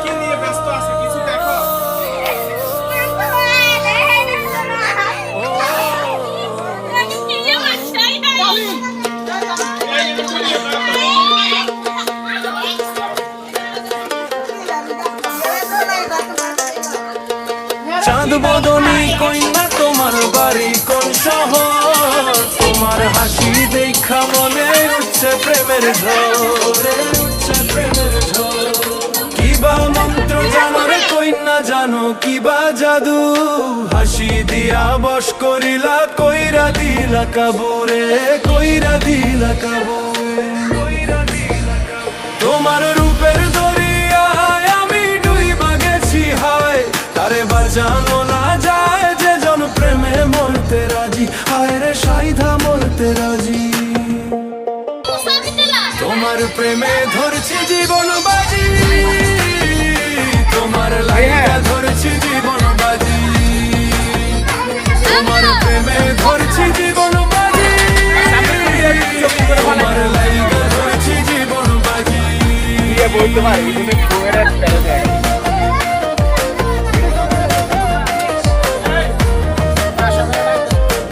কি নিয়ে ব্যস্ত আছে কিছু দেখো। চাঁদ বদনী কন্যা তোমার বাড়ি কোন শহর, তোমার হাসি দেখা মনে উঠছে প্রেমের ঝড়ে, উঠছে প্রেমের ঝড়। কিবা মন্ত্র জানো রে কন্যা, জানো কিবা জাদু, হাসি দিয়া বশ করিলা কইরা দিলা কাবুরে, কইরা দিলা কাবুরে, কইরা দিলা কাবুরে। তোমার রূপের দরিয়ায় আমি ডুইবা গেছি হায়, তারে বাঁচানো না যায় যে জন প্রেমে মরতে রাজি, হায় রে সাইধা মরতে রাজি। তোমার প্রেমে ধরছি জীবন বাজি, তোমার লাইগা ধরছি জীবন বাজি, তোমার প্রেমে ধরছি জীবন বাজি, তোমার লাইগা ধরছি জীবন বাজি। বলতে পারি